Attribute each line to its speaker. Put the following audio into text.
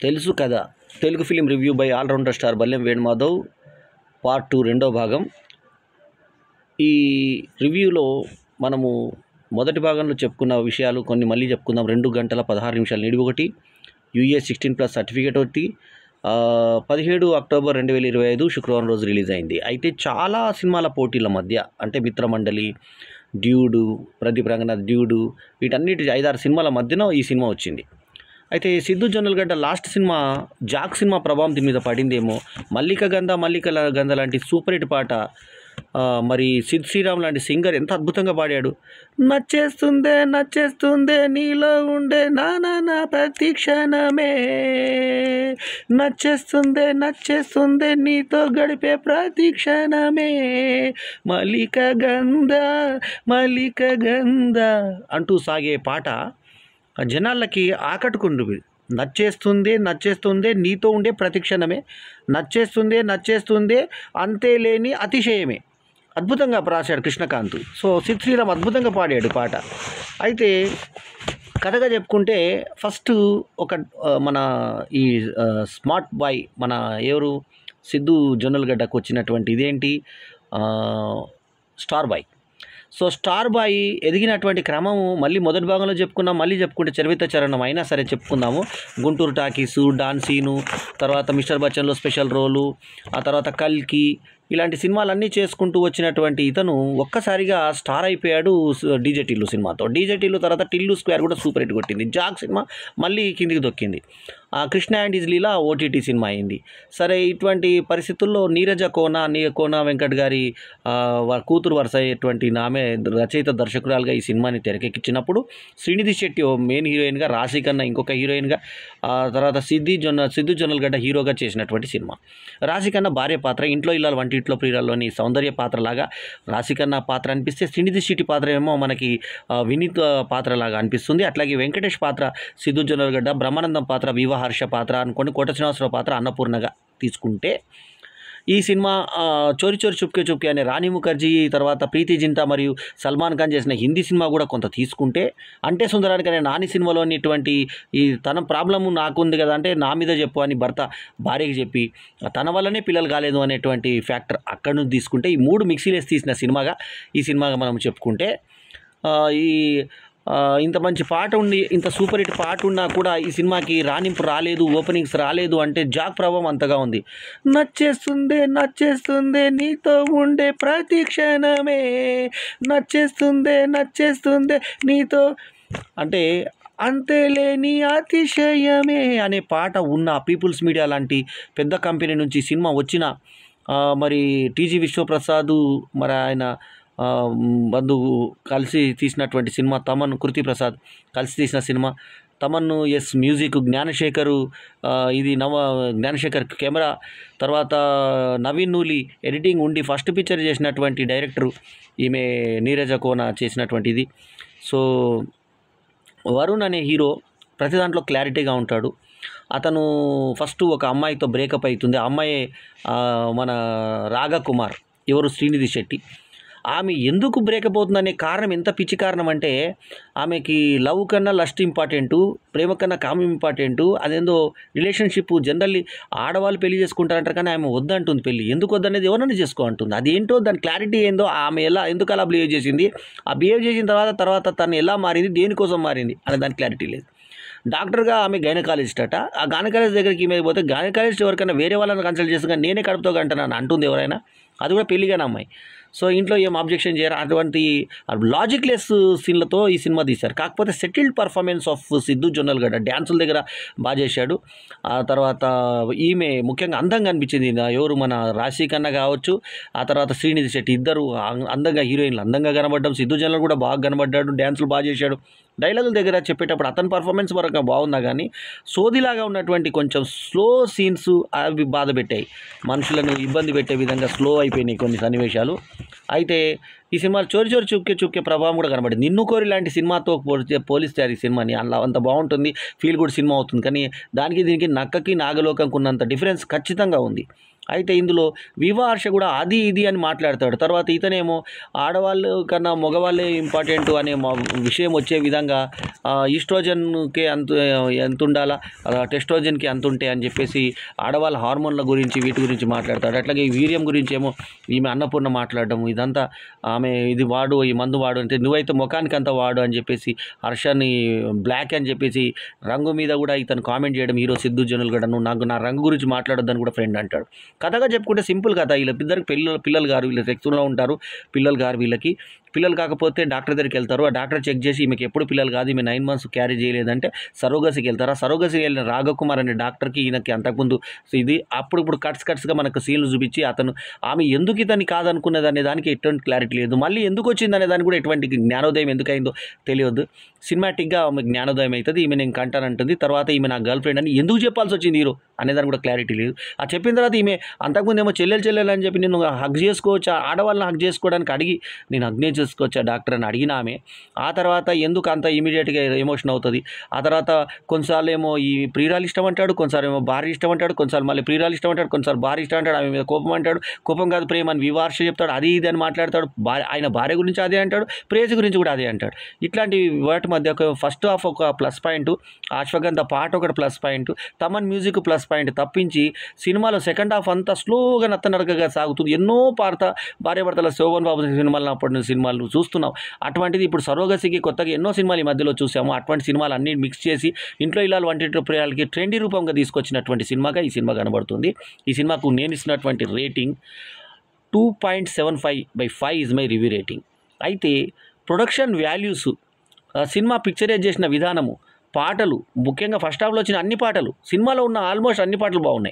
Speaker 1: తెలుసు కదా Telugu film review by allrounder star Ballem Venumadhav part 2 రెండో భాగం. ఈ రివ్యూలో మనము మొదటి భాగంలో చెప్పుకున్న విషయాలు కొన్ని మళ్ళీ చెప్పుకుందాం. 2 గంటల 16 నిమిషాల నిడివి ఒకటి, యూఏ 16+ సర్టిఫికేట్ ఒకటి, 17 అక్టోబర్ 2025 శుక్రవారం రోజు రిలీజ్ అయింది. అయితే చాలా సినిమాల పోటీల మధ్య అంటే మిత్రమండలి, డ్యూడు, ప్రదీప్ రంగనాథ్ డ్యూడు, వీటన్నిటి 5-6 సినిమాల మధ్యన ఈ సినిమా వచ్చింది. అయితే Siddhu Jonnalagadda last cinema Jack cinema ప్రభావం దీని మీద పడిందేమో. మల్లిక గంధ లాంటి సూపర్ హిట్ పాట, మరి సిద్ శ్రీరామ్ లాంటి సింగర్ ఎంత అద్భుతంగా పాడాడు. నచ్చేస్తుందే నీలో ఉండే నా ప్రతి క్షణమే, నచ్చేస్తుందే నీతో గడిపే ప్రతి క్షణమే, మల్లిక గంధ అంటూ సాగే పాట జనాలకి ఆకట్టుకుంటుంది. నచ్చేస్తుందే నీతో ఉండే ప్రతిక్షణమే, నచ్చేస్తుందే అంతే లేని అతిశయమే. అద్భుతంగా రాశాడు కృష్ణకాంత్. సో సిద్ శ్రీరామ్ అద్భుతంగా పాడాడు పాట. అయితే కథగా చెప్పుకుంటే ఫస్ట్ ఒక మన ఈ స్మార్ట్ బాయ్, మన ఎవరు సిద్ధు జొన్నలగడ్డకు వచ్చినటువంటి ఇదేంటి star boy. So star boy ఎదిగినటువంటి క్రమము మళ్ళీ మొదటి భాగంలో చెప్పుకున్నాం. మళ్ళీ చెప్పుకుంటే చరిత్ర చరణం అయినా సరే చెప్పుకుందాము. గుంటూరు టాకీసు, డాన్సీను, తర్వాత మిస్టర్ బచ్చన్లో స్పెషల్ రోలు, ఆ తర్వాత కల్కి, ఇలాంటి సినిమాలన్నీ చేసుకుంటూ వచ్చినటువంటి ఇతను ఒక్కసారిగా స్టార్ అయిపోయాడు డీజే టిల్లు సినిమాతో. డీజే టిల్లు తర్వాత టిల్లు స్క్వేర్ కూడా సూపర్ హిట్ కొట్టింది. జాక్ సినిమా మళ్ళీ కిందికి దొక్కింది. Krishna and is Leela OTT సినిమా అయింది. సరే, ఇటువంటి పరిస్థితుల్లో నీరజ కోన వెంకట్ గారి కూతురు వరుస అయ్యేటువంటి ఆమె రచయిత దర్శకురాలుగా ఈ సినిమాని తెరకెక్కించినప్పుడు శ్రీనిధి శెట్టి మెయిన్ హీరోయిన్గా, రాశి ఖన్నా ఇంకొక హీరోయిన్గా, తర్వాత సిద్ధు జొన్నలగడ్డ హీరోగా చేసినటువంటి సినిమా. రాశి ఖన్నా భార్య పాత్ర, ఇంట్లో ఇళ్ళ వంటింట్లో ప్రియురాల్లోని సౌందర్య పాత్రలాగా రాశి ఖన్నా పాత్ర అనిపిస్తే, శ్రీనిధి శెట్టి పాత్ర ఏమో మనకి వినీత్ పాత్రలాగా అనిపిస్తుంది. అట్లాగే వెంకటేష్ పాత్ర సిద్ధు జొన్నలగడ్డ, బ్రహ్మానందం పాత్ర వివాహర్ష పాత్ర అనుకోండి, కోట శ్రీనివాసరావు పాత్ర అన్నపూర్ణగా తీసుకుంటే, ఈ సినిమా చోరీ చుప్కే అనే రాణి ముఖర్జీ, తర్వాత ప్రీతి జింటా మరియు సల్మాన్ ఖాన్ చేసిన హిందీ సినిమా కూడా కొంత తీసుకుంటే, అంటే సుందరానికి అనే నాని సినిమాలోని ఇటువంటి ఈ తన ప్రాబ్లము నాకు ఉంది కదా అంటే నా మీద చెప్పు అని భర్త భార్యకి చెప్పి తన వల్లనే పిల్లలు కాలేదు అనేటువంటి ఫ్యాక్టర్ అక్కడి నుంచి తీసుకుంటే, ఈ 3 మిక్సీలేసి తీసిన సినిమాగా ఈ సినిమాగా మనం చెప్పుకుంటే, ఈ ఇంత మంచి పాట ఉండి, ఇంత సూపర్ హిట్ పాట ఉన్నా కూడా ఈ సినిమాకి రాణింపు రాలేదు, ఓపెనింగ్స్ రాలేదు అంటే జాక్ ప్రభావం అంతగా ఉంది. నచ్చేస్తుందే నీతో ఉండే ప్రతి క్షణమే, నచ్చేస్తుందే నీతో అంటే అంతేలేని అతిశయమే అనే పాట ఉన్న పీపుల్స్ మీడియా లాంటి పెద్ద కంపెనీ నుంచి సినిమా వచ్చిన మరి టీజీ విశ్వప్రసాద్, మరి ఆయన బంధువు కలిసి తీసినటువంటి సినిమా తమన్, కృతి ప్రసాద్ కలిసి తీసిన సినిమా తమన్ను, ఎస్ మ్యూజిక్ జ్ఞానశేఖరు, ఇది జ్ఞానశేఖర్ కెమెరా, తర్వాత నవీన్ నూలి ఎడిటింగ్ ఉండి ఫస్ట్ పిక్చర్ చేసినటువంటి డైరెక్టరు ఈమె నీరజ కోన చేసినటువంటి ఇది. సో వరుణ్ అనే హీరో ప్రతి దాంట్లో క్లారిటీగా ఉంటాడు. అతను ఫస్ట్ ఒక అమ్మాయితో బ్రేకప్ అవుతుంది. ఆ అమ్మాయి మన రాగకుమార్, ఎవరు శ్రీనిధి శెట్టి. ఆమె ఎందుకు బ్రేకప్ అవుతుందనే కారణం ఎంత పిచ్చి కారణం అంటే, ఆమెకి లవ్ కన్నా లస్ట్ ఇంపార్టెంటు, ప్రేమ కన్నా కామం ఇంపార్టెంటు. అదేందో రిలేషన్షిప్ జనరల్లీ ఆడవాళ్ళు పెళ్లి చేసుకుంటారంటారు, కానీ ఆమె వద్దంటుంది పెళ్ళి. ఎందుకు వద్దనేది ఎవరన్నా చేసుకో అంటుంది. అదేంటో దాని క్లారిటీ ఏందో, ఆమె ఎందుకు అలా బిహేవ్ చేసింది, ఆ బిహేవ్ చేసిన తర్వాత తను ఎలా మారింది, దేనికోసం మారింది అనే దాని క్లారిటీ లేదు. డాక్టర్గా ఆమె గైనకాలజిస్ట్ అట. ఆ గైనకాలజిస్ట్ దగ్గరికి ఈమె పోతే గైనకాలజిస్ట్ ఎవరికైనా వేరే వాళ్ళని కన్సల్ట్ చేసి నేనే కడుపుతో కంటున్నాను అంటుంది ఎవరైనా, అది కూడా పెళ్ళిగానే అమ్మాయి. సో ఇంట్లో ఏం అబ్జెక్షన్ చేయరు. అటువంటి లాజిక్లెస్ సీన్లతో ఈ సినిమా తీశారు. కాకపోతే settled performance of Siddhu Jonnalagadda, డ్యాన్సుల దగ్గర బాగా చేశాడు. ఆ తర్వాత ఈమె ముఖ్యంగా అందంగా అనిపించింది. ఎవరు మన రాశి ఖన్నా కావచ్చు, ఆ తర్వాత శ్రీనిధి శెట్టి, ఇద్దరు అందంగా హీరోయిన్లు అందంగా కనబడ్డం. సిద్ధు జొన్నలు కూడా బాగా కనబడ్డాడు, డ్యాన్సులు బాగా చేశాడు. డైలాగుల దగ్గర చెప్పేటప్పుడు అతని పర్ఫార్మెన్స్ వరకు బాగుందా, కానీ సోదిలాగా ఉన్నటువంటి కొంచెం స్లో సీన్స్ అవి బాధ పెట్టాయి, మనుషులను ఇబ్బంది పెట్టే విధంగా స్లో అయిపోయినాయి కొన్ని సన్నివేశాలు. అయితే ఈ సినిమాలో చోరీ చుప్కే ప్రభావం కూడా కనబడింది. నిన్ను కోరి లాంటి సినిమాతో పోలిస్తే ఈ సినిమాని అలా అంత బాగుంటుంది, ఫీల్ గుడ్ సినిమా అవుతుంది. కానీ దానికి దీనికి నక్కకి నాగలోకంకు ఉన్నంత డిఫరెన్స్ ఖచ్చితంగా ఉంది. అయితే ఇందులో వివాహర్ష కూడా అది ఇది అని మాట్లాడతాడు. తర్వాత ఇతనేమో ఆడవాళ్ళు కన్నా మగవాళ్ళే ఇంపార్టెంట్ అనే విషయం వచ్చే విధంగా ఈస్ట్రోజన్కి ఎంత ఉండాలా, టెస్ట్రోజన్కి అంత ఉంటే అని చెప్పేసి ఆడవాళ్ళ హార్మోన్ల గురించి వీటి గురించి మాట్లాడతాడు. అట్లాగే ఈ వీర్యం గురించి ఏమో ఈమె అన్నపూర్ణ మాట్లాడడం, ఇదంతా ఆమె ఇది వాడు, ఈ మందు వాడు అంటే నువ్వైతే ముఖానికి అంతా వాడు అని చెప్పేసి హర్షని బ్లాక్ అని చెప్పేసి రంగు మీద కూడా ఇతను కామెంట్ చేయడం, హీరో సిద్ధు జనుల్గడ నువ్వు నాకు నా రంగు గురించి మాట్లాడొద్దని కూడా ఫ్రెండ్ అంటాడు. కథగా చెప్పుకుంటే సింపుల్ కథ. వీళ్ళిద్దరికి పిల్లలు గారు, వీళ్ళ సెక్స్లో ఉంటారు, పిల్లలు గారు, వీళ్ళకి పిల్లలు కాకపోతే డాక్టర్ దగ్గరికి వెళ్తారు. ఆ డాక్టర్ చెక్ చేసి ఈమెకి ఎప్పుడు పిల్లలు కాదు, ఈమె 9 months క్యారీ చేయలేదంటే సరోగసికి వెళ్తారు. ఆ సరోగసికి వెళ్ళిన రాఘకుమార్ అనే డాక్టర్కి ఈయనకి అంతకుముందు ఇది ఇప్పుడు కట్స్గా మనకు సీన్లు చూపించి అతను ఆమె ఎందుకు ఇతన్ని కాదనుకున్నది అనే దానికి ఎటువంటి క్లారిటీ లేదు. మళ్ళీ ఎందుకు వచ్చింది అనే దానికి కూడా ఎటువంటి జ్ఞానోదయం ఎందుకైందో తెలియదు. సినిమాటిక్గా ఆమె జ్ఞానోదయం అవుతుంది, ఈమె నేను కంటానంటుంది. తర్వాత ఈమె నా గర్ల్ ఫ్రెండ్ అని ఎందుకు చెప్పాల్సి వచ్చింది హీరో అనేదానికి కూడా క్లారిటీ లేదు. ఆ చెప్పిన తర్వాత ఈమె అంతకుముందు ఏమో చెల్లెలు అని చెప్పి నేను హగ్ చేసుకోవచ్చు, ఆడవాళ్ళని హగ్ చేసుకోవడానికి అడిగి నేను హగ్ చేసుకోవచ్చా డాక్టర్ అని అడిగిన ఆమె ఆ తర్వాత ఎందుకు అంత ఇమీడియట్గా ఎమోషన్ అవుతుంది. ఆ తర్వాత కొన్నిసార్లు ఏమో ఈ ప్రియురాలు ఇష్టం అంటాడు, కొన్నిసార్లు ఏమో భార్య ఇష్టం అంటాడు, కొన్నిసార్లు మళ్ళీ ప్రియురాలు ఇష్టం అంటాడు, కొన్నిసార్లు భార్య ఇష్టం అంటాడు, ఆమె మీద కోపం అంటాడు, కోపం కాదు ప్రేమ అని వివార్ష చెప్తాడు, అది ఇది అని మాట్లాడతాడు. ఆయన భార్య గురించి అదే అంటాడు, ప్రేయసి గురించి కూడా అదే అంటాడు. ఇట్లాంటి వాటి మధ్య ఫస్ట్ హాఫ్ ఒక ప్లస్ పాయింట్, అశ్వగంధ పాట ఒకటి plus point, Thaman music plus point తప్పించి సినిమాలో సెకండ్ హాఫ్ అంతా స్లోగా నత్తనడకగా సాగుతుంది. ఎన్నో భార్యాభర్తల శోభన్ బాబు సినిమాలు అప్పటి సినిమాలు చూస్తున్నాం. అటువంటిది ఇప్పుడు సరోగసికి కొత్తగా ఎన్నో సినిమాలు ఈ మధ్యలో చూసాము. అటువంటి సినిమాలు అన్నీ మిక్స్ చేసి ఇంట్లో ఇల్లాలు వంటి ప్రియాలకి ట్రెండీ రూపంగా తీసుకొచ్చినటువంటి సినిమాగా ఈ సినిమా కనబడుతుంది. ఈ సినిమాకు నేను ఇచ్చినటువంటి rating 2.75/5 is my review rating. అయితే ప్రొడక్షన్ వాల్యూస్, సినిమా పిక్చరైజ్ చేసిన విధానము, పాటలు, ముఖ్యంగా ఫస్ట్ హాఫ్లో వచ్చిన అన్ని పాటలు, సినిమాలో ఉన్న ఆల్మోస్ట్ అన్ని పాటలు బాగున్నాయి.